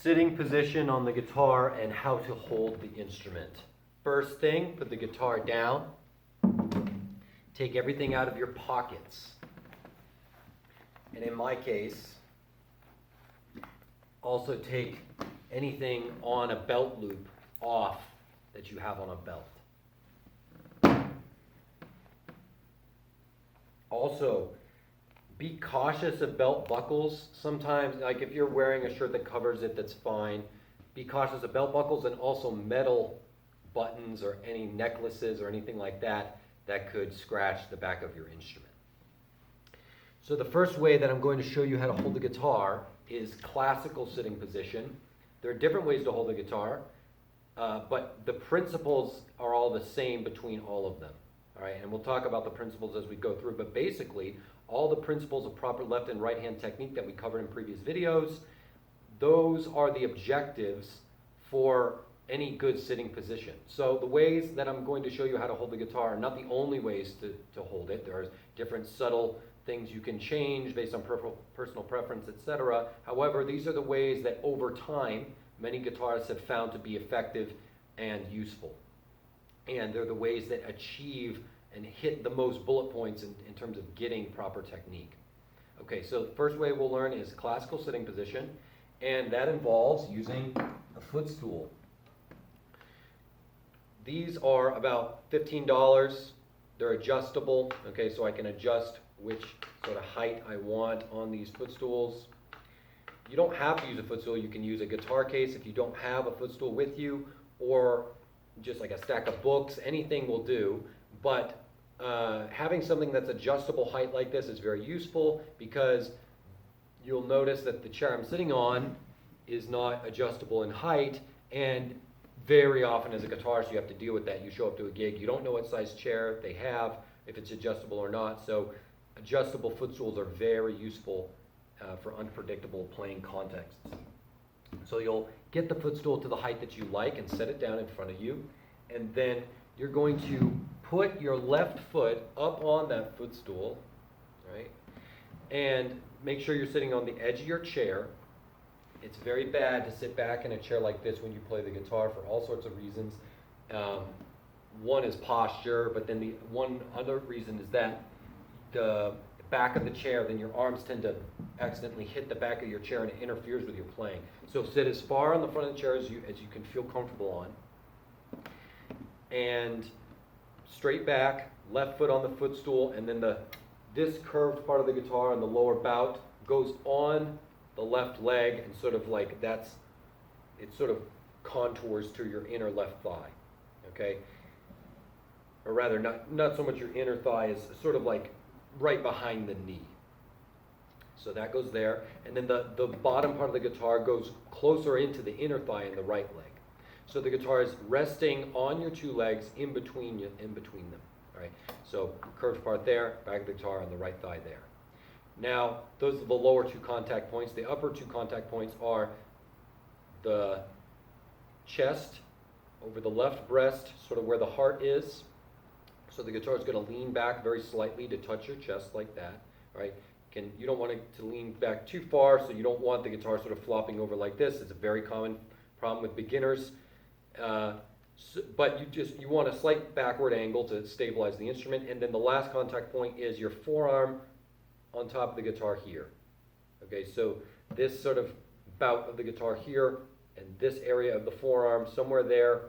sitting position on the guitar and how to hold the instrument. First thing, put the guitar down. Take everything out of your pockets. And in my case, also take anything on a belt loop off that you have on a belt. Also, be cautious of belt buckles. Sometimes, like if you're wearing a shirt that covers it, that's fine. Be cautious of belt buckles and also metal buttons or any necklaces or anything like that that could scratch the back of your instrument. So the first way that I'm going to show you how to hold the guitar is classical sitting position. There are different ways to hold the guitar, but the principles are all the same between all of them. All right, and we'll talk about the principles as we go through, but basically all the principles of proper left and right hand technique that we covered in previous videos, those are the objectives for any good sitting position. So the ways that I'm going to show you how to hold the guitar are not the only ways to hold it. There are different subtle things you can change based on personal preference, etc. However, these are the ways that over time many guitarists have found to be effective and useful. And they're the ways that achieve and hit the most bullet points in terms of getting proper technique. Okay, so the first way we'll learn is classical sitting position, and that involves using a footstool. These are about $15. They're adjustable, okay, so I can adjust which sort of height I want on these footstools. You don't have to use a footstool. You can use a guitar case if you don't have a footstool with you, or just like a stack of books. Anything will do, but having something that's adjustable height like this is very useful, because you'll notice that the chair I'm sitting on is not adjustable in height, and very often as a guitarist you have to deal with that. You show up to a gig, you don't know what size chair they have, if it's adjustable or not, so adjustable footstools are very useful for unpredictable playing contexts. So you'll get the footstool to the height that you like and set it down in front of you, and then you're going to put your left foot up on that footstool, right? And make sure you're sitting on the edge of your chair. It's very bad to sit back in a chair like this when you play the guitar for all sorts of reasons. One is posture, but then the one other reason is that the back of the chair, then your arms tend to accidentally hit the back of your chair and it interferes with your playing. So sit as far on the front of the chair as you can feel comfortable on. And straight back, left foot on the footstool, and then this curved part of the guitar on the lower bout goes on the left leg, and sort of like it sort of contours to your inner left thigh, okay? Or rather, not so much your inner thigh, is sort of like right behind the knee. So that goes there, and then the bottom part of the guitar goes closer into the inner thigh in the right leg. So the guitar is resting on your two legs in between them. All right. So curved part there, back of the guitar on the right thigh there. Now, those are the lower two contact points. The upper two contact points are the chest over the left breast, sort of where the heart is. So the guitar is going to lean back very slightly to touch your chest like that. All right. You don't want it to lean back too far, so you don't want the guitar sort of flopping over like this. It's a very common problem with beginners. But you want a slight backward angle to stabilize the instrument, and then the last contact point is your forearm on top of the guitar here. Okay, so this sort of bout of the guitar here, and this area of the forearm somewhere there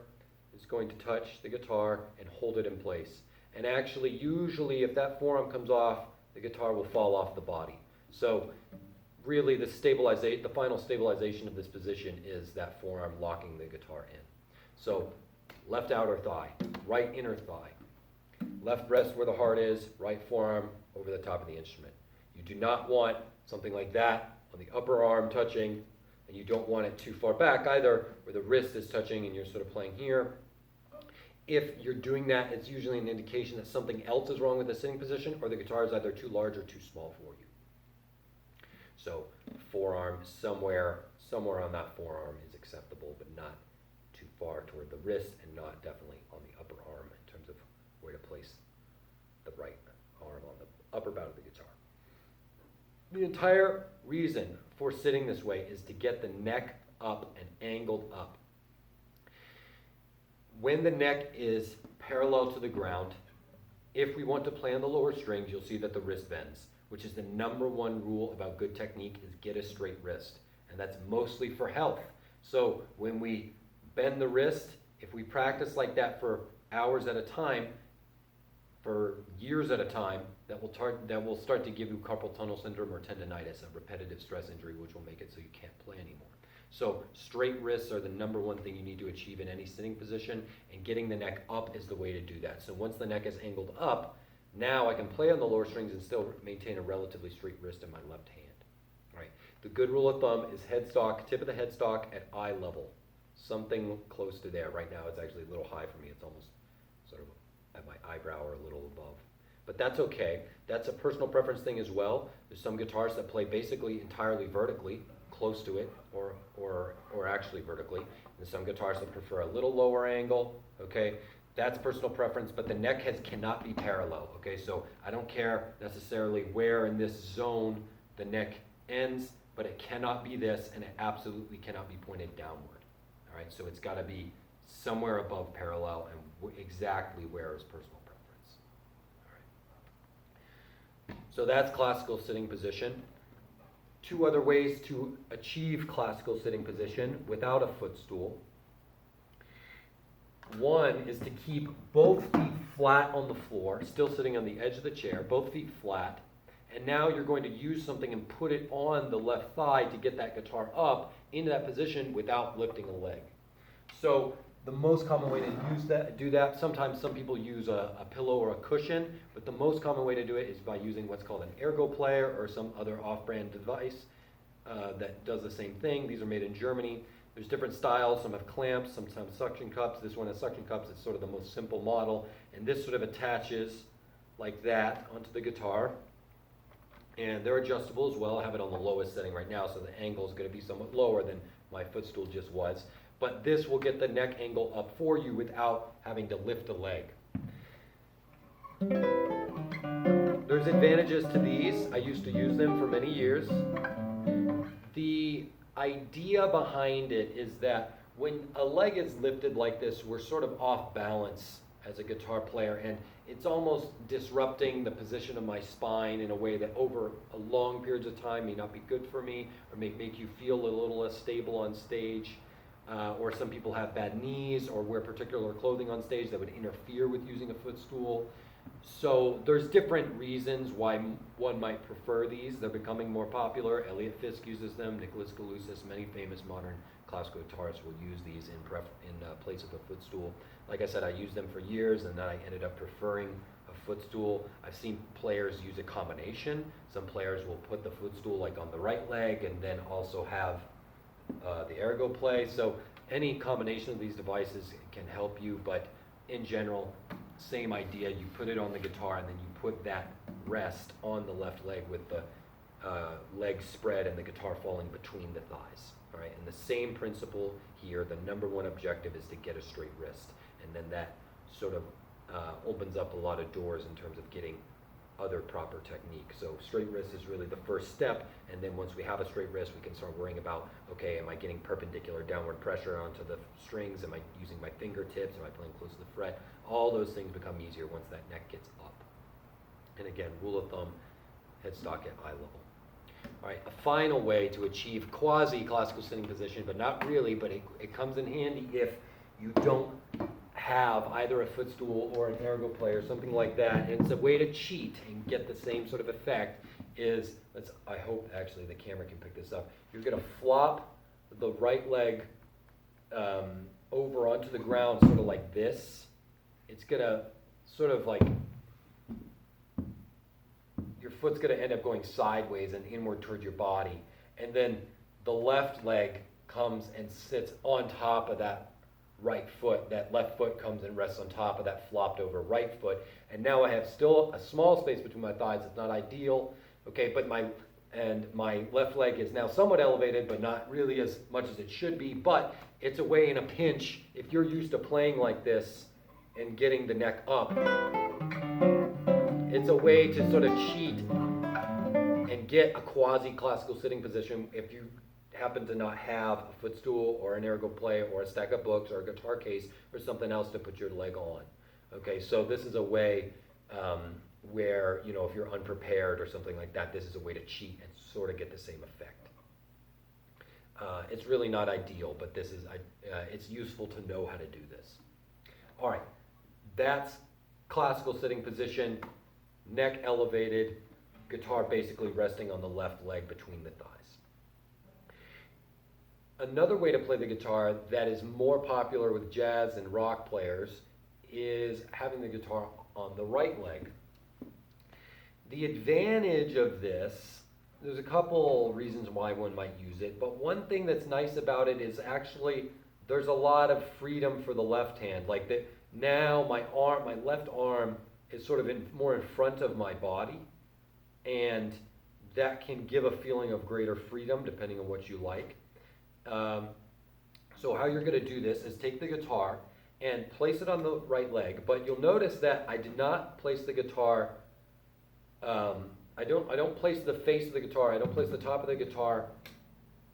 is going to touch the guitar and hold it in place. And actually, usually if that forearm comes off, the guitar will fall off the body. So really the final stabilization of this position is that forearm locking the guitar in. So left outer thigh, right inner thigh, left breast where the heart is, right forearm over the top of the instrument. You do not want something like that on the upper arm touching, and you don't want it too far back either, where the wrist is touching and you're sort of playing here. If you're doing that, it's usually an indication that something else is wrong with the sitting position, or the guitar is either too large or too small for you. So forearm, somewhere on that forearm is acceptable, but not too far toward the wrist, and not definitely on the upper arm in terms of where to place the right arm on the upper bout of the guitar. The entire reason for sitting this way is to get the neck up and angled up. When the neck is parallel to the ground, if we want to play on the lower strings, you'll see that the wrist bends, which is the number one rule about good technique, is get a straight wrist. And that's mostly for health. So when we bend the wrist, if we practice like that for hours at a time, for years at a time, that will start to give you carpal tunnel syndrome or tendonitis, a repetitive stress injury, which will make it so you can't play anymore. So straight wrists are the number one thing you need to achieve in any sitting position, and getting the neck up is the way to do that. So once the neck is angled up, now I can play on the lower strings and still maintain a relatively straight wrist in my left hand. All right. The good rule of thumb is headstock, tip of the headstock at eye level, something close to there. Right now it's actually a little high for me. It's almost sort of at my eyebrow or a little above. But that's okay. That's a personal preference thing as well. There's some guitarists that play basically entirely vertically, close to it, or actually vertically. And some guitarists that prefer a little lower angle, okay? That's personal preference, but the neck cannot be parallel, okay? So I don't care necessarily where in this zone the neck ends, but it cannot be this, and it absolutely cannot be pointed downward, all right? So it's gotta be somewhere above parallel, and exactly where is personal preference, all right? So that's classical sitting position. Two other ways to achieve classical sitting position without a footstool. One is to keep both feet flat on the floor, still sitting on the edge of the chair, both feet flat. And now you're going to use something and put it on the left thigh to get that guitar up into that position without lifting a leg. So the most common way to do that, sometimes some people use a pillow or a cushion, but the most common way to do it is by using what's called an ergo player or some other off-brand device that does the same thing. These are made in Germany. There's different styles. Some have clamps, sometimes suction cups. This one has suction cups. It's sort of the most simple model. And this sort of attaches like that onto the guitar. And they're adjustable as well. I have it on the lowest setting right now, so the angle is going to be somewhat lower than my footstool just was. But this will get the neck angle up for you without having to lift a leg. There's advantages to these. I used to use them for many years. The idea behind it is that when a leg is lifted like this, we're sort of off balance as a guitar player, and it's almost disrupting the position of my spine in a way that over a long periods of time may not be good for me, or may make you feel a little less stable on stage. Or some people have bad knees or wear particular clothing on stage that would interfere with using a footstool. So there's different reasons why one might prefer these. They're becoming more popular. Elliot Fisk uses them, Nicholas Kalousis, many famous modern classical guitarists will use these in place of a footstool. Like I said, I used them for years, and then I ended up preferring a footstool. I've seen players use a combination. Some players will put the footstool like on the right leg and then also have the ergo play. So any combination of these devices can help you, but in general, same idea. You put it on the guitar and then you put that rest on the left leg with the leg spread and the guitar falling between the thighs. All right, and the same principle here. The number one objective is to get a straight wrist, and then that sort of opens up a lot of doors in terms of getting other proper technique. So straight wrist is really the first step, and then once we have a straight wrist, we can start worrying about, okay, am I getting perpendicular downward pressure onto the strings? Am I using my fingertips? Am I playing close to the fret? All those things become easier once that neck gets up. And again, rule of thumb, headstock at eye level. All right, a final way to achieve quasi-classical sitting position, but not really, but it comes in handy if you don't have either a footstool or an ergo player, something like that. And it's a way to cheat and get the same sort of effect is, I hope actually the camera can pick this up. You're going to flop the right leg over onto the ground sort of like this. It's going to sort of like, your foot's going to end up going sideways and inward towards your body. And then the left leg comes and sits on top of that right foot. That left foot comes and rests on top of that flopped over right foot. And now I have still a small space between my thighs. It's not ideal, okay, but my left leg is now somewhat elevated, but not really as much as it should be. But it's a way in a pinch, if you're used to playing like this and getting the neck up, it's a way to sort of cheat and and get a quasi-classical sitting position if you happen to not have a footstool or an ergo play or a stack of books or a guitar case or something else to put your leg on. Okay, so this is a way where, you know, if you're unprepared or something like that, this is a way to cheat and sort of get the same effect. It's really not ideal, but this is it's useful to know how to do this. All right, that's classical sitting position, neck elevated, guitar basically resting on the left leg between the thighs. Another way to play the guitar that is more popular with jazz and rock players is having the guitar on the right leg. The advantage of this, there's a couple reasons why one might use it, but one thing that's nice about it is actually there's a lot of freedom for the left hand. Like that now my left arm is sort of more in front of my body, and that can give a feeling of greater freedom depending on what you like. So how you're going to do this is take the guitar and place it on the right leg, but you'll notice that I did not place the guitar, I don't place the face of the guitar, I don't place the top of the guitar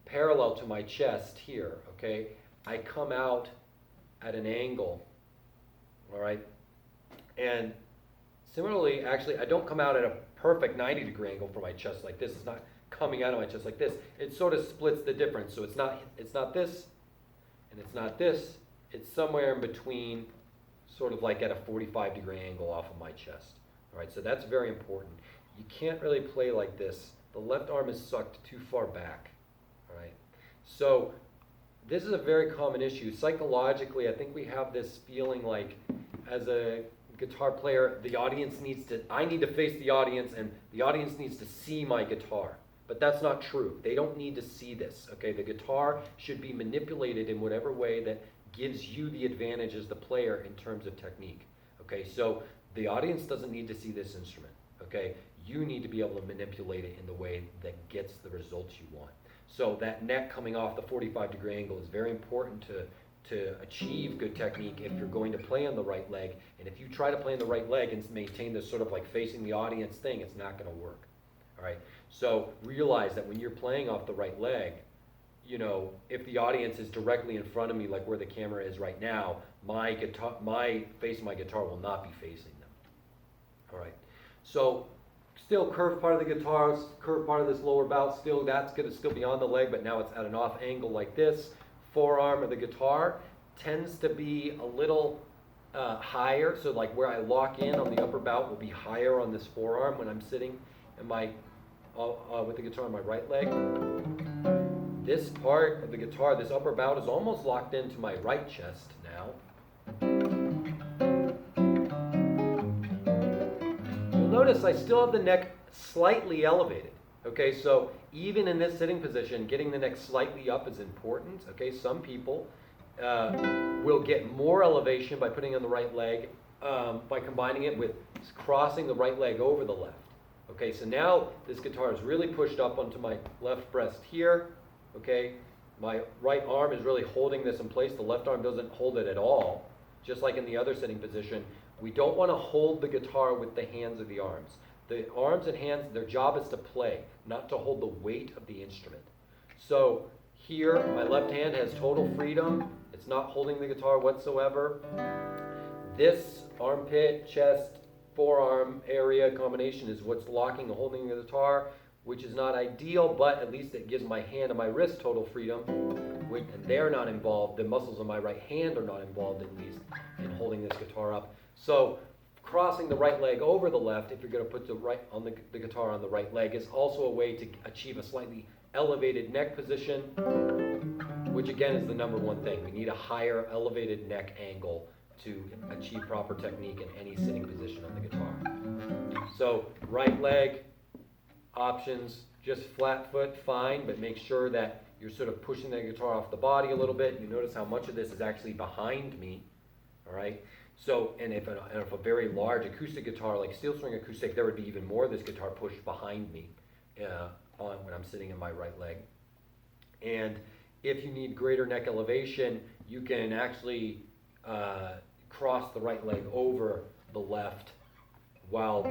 parallel to my chest here, okay? I come out at an angle, all right? And similarly, actually, I don't come out at a perfect 90-degree angle for my chest like this. It's not coming out of my chest like this. It sort of splits the difference. So it's not this, and it's not this. It's somewhere in between, sort of like at a 45-degree angle off of my chest. All right, so that's very important. You can't really play like this. The left arm is sucked too far back. All right, so this is a very common issue. Psychologically, I think we have this feeling like, as a guitar player, I need to face the audience, and the audience needs to see my guitar. But that's not true. They don't need to see this, okay? The guitar should be manipulated in whatever way that gives you the advantage as the player in terms of technique, okay? So the audience doesn't need to see this instrument, okay? You need to be able to manipulate it in the way that gets the results you want. So that neck coming off the 45-degree angle is very important to achieve good technique if you're going to play on the right leg. And if you try to play on the right leg and maintain this sort of like facing the audience thing, it's not going to work. All right. So realize that when you're playing off the right leg, you know, if the audience is directly in front of me, like where the camera is right now, my face of my guitar will not be facing them. All right. So still curved part of the guitar, curved part of this lower bout, that's going to still be on the leg, but now it's at an off angle like this. Forearm of the guitar tends to be a little higher, so like where I lock in on the upper bout will be higher on this forearm when I'm sitting in with the guitar on my right leg. This part of the guitar, this upper bout, is almost locked into my right chest now. You'll notice I still have the neck slightly elevated. Okay, so even in this sitting position, getting the neck slightly up is important. Okay, some people will get more elevation by putting on the right leg, by combining it with crossing the right leg over the left. Okay, so now this guitar is really pushed up onto my left breast here. Okay, my right arm is really holding this in place. The left arm doesn't hold it at all. Just like in the other sitting position, we don't want to hold the guitar with the hands or the arms. The arms and hands, their job is to play, not to hold the weight of the instrument. So here, my left hand has total freedom. It's not holding the guitar whatsoever. This armpit, chest, forearm area combination is what's locking and holding the guitar, which is not ideal, but at least it gives my hand and my wrist total freedom. And they're not involved. The muscles of my right hand are not involved, at least, in holding this guitar up. So crossing the right leg over the left, if you're going to put the guitar on the right leg, is also a way to achieve a slightly elevated neck position, which again is the number one thing. We need a higher elevated neck angle to achieve proper technique in any sitting position on the guitar. So right leg options, just flat foot, fine, but make sure that you're sort of pushing the guitar off the body a little bit. You notice how much of this is actually behind me, all right? So, and if a very large acoustic guitar, like steel string acoustic, there would be even more of this guitar pushed behind me when I'm sitting in my right leg. And if you need greater neck elevation, you can actually cross the right leg over the left while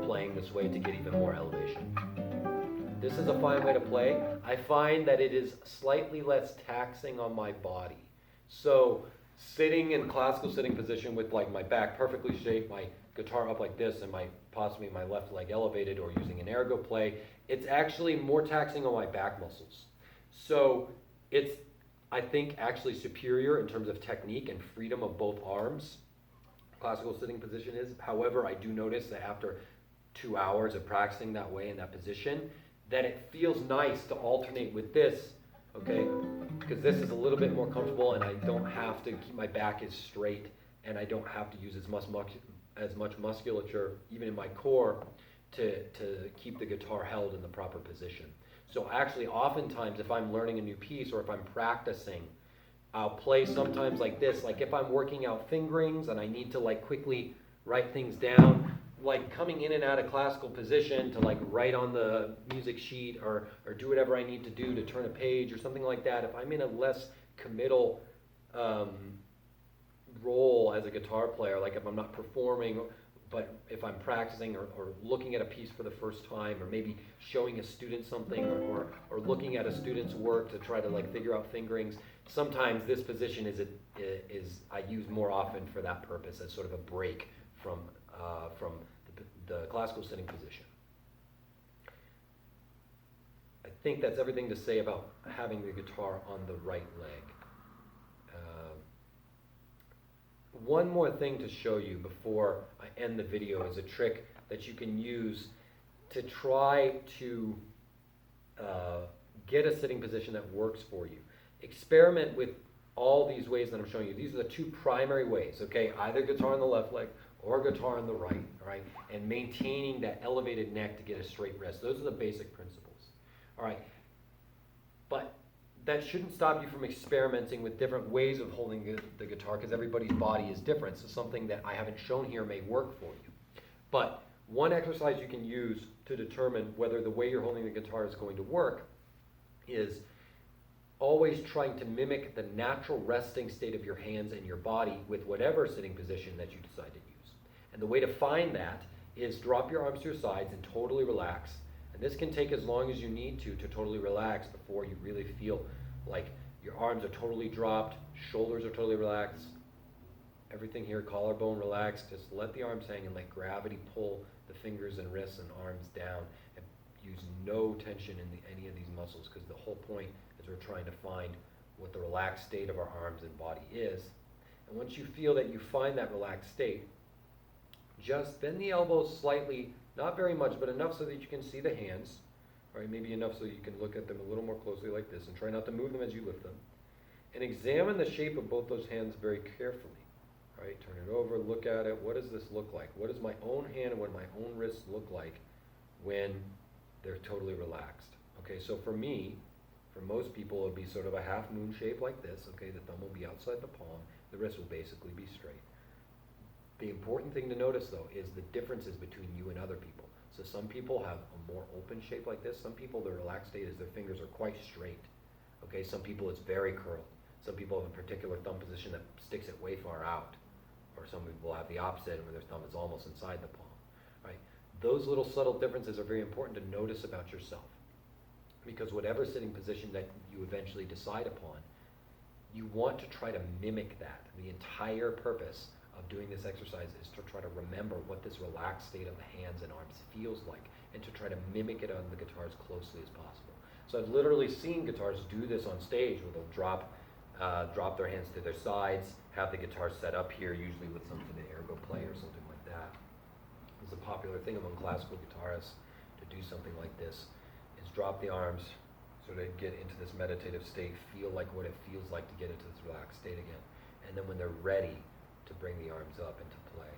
playing this way to get even more elevation. this is a fine way to play. I find that it is slightly less taxing on my body. So sitting in classical sitting position with like my back perfectly straight, my guitar up like this, and possibly my left leg elevated, or using an ergo play, it's actually more taxing on my back muscles. So it's, I think, actually superior in terms of technique and freedom of both arms. Classical sitting position is. However, I do notice that after 2 hours of practicing that way in that position, that it feels nice to alternate with this, okay? Because this is a little bit more comfortable, and I don't have to keep my back as straight, and I don't have to use as much musculature, even in my core, to keep the guitar held in the proper position. So actually, oftentimes, if I'm learning a new piece or if I'm practicing, I'll play sometimes like this. Like if I'm working out fingerings and I need to like quickly write things down, like coming in and out of classical position to like write on the music sheet or do whatever I need to do to turn a page or something like that. If I'm in a less committal role as a guitar player, like if I'm not performing, but if I'm practicing or looking at a piece for the first time, or maybe showing a student something, or looking at a student's work to try to like figure out fingerings, sometimes this position is I use more often for that purpose, as sort of a break from the classical sitting position. I think that's everything to say about having the guitar on the right leg. One more thing to show you before I end the video is a trick that you can use to try to get a sitting position that works for you. Experiment with all these ways that I'm showing you. These are the two primary ways, okay? Either guitar on the left leg or guitar on the right, all right? And maintaining that elevated neck to get a straight wrist. Those are the basic principles, all right? But that shouldn't stop you from experimenting with different ways of holding the guitar, because everybody's body is different. So something that I haven't shown here may work for you. But one exercise you can use to determine whether the way you're holding the guitar is going to work is always trying to mimic the natural resting state of your hands and your body with whatever sitting position that you decide to use. And the way to find that is drop your arms to your sides and totally relax. And this can take as long as you need to totally relax before you really feel like your arms are totally dropped, shoulders are totally relaxed, everything here, collarbone relaxed. Just let the arms hang and let gravity pull the fingers and wrists and arms down, and use no tension in any of these muscles, because the whole point is we're trying to find what the relaxed state of our arms and body is. And once you feel that you find that relaxed state, just bend the elbows slightly, not very much, but enough so that you can see the hands. All right, maybe enough so you can look at them a little more closely like this, and try not to move them as you lift them. And examine the shape of both those hands very carefully. All right, turn it over, look at it. What does this look like? What does my own hand and what my own wrists look like when they're totally relaxed? Okay, so for me, for most people, it'll be sort of a half moon shape like this. Okay, the thumb will be outside the palm. The wrist will basically be straight. The important thing to notice, though, is the differences between you and other people. So some people have a more open shape like this. Some people, their relaxed state is their fingers are quite straight. Okay, some people it's very curled. Some people have a particular thumb position that sticks it way far out. Or some people have the opposite, where their thumb is almost inside the palm. Right? Those little subtle differences are very important to notice about yourself. Because whatever sitting position that you eventually decide upon, you want to try to mimic that. The entire purpose of doing this exercise is to try to remember what this relaxed state of the hands and arms feels like, and to try to mimic it on the guitar as closely as possible. So I've literally seen guitars do this on stage, where they'll drop their hands to their sides, have the guitar set up here, usually with some sort of ergo play or something like that. It's a popular thing among classical guitarists to do something like this, is drop the arms, sort of get into this meditative state, feel like what it feels like to get into this relaxed state again. And then when they're ready, to bring the arms up into play.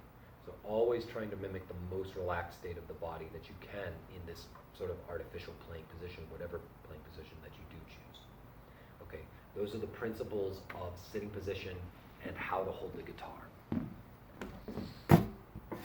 So always trying to mimic the most relaxed state of the body that you can in this sort of artificial playing position, whatever playing position that you do choose. Okay, those are the principles of sitting position and how to hold the guitar.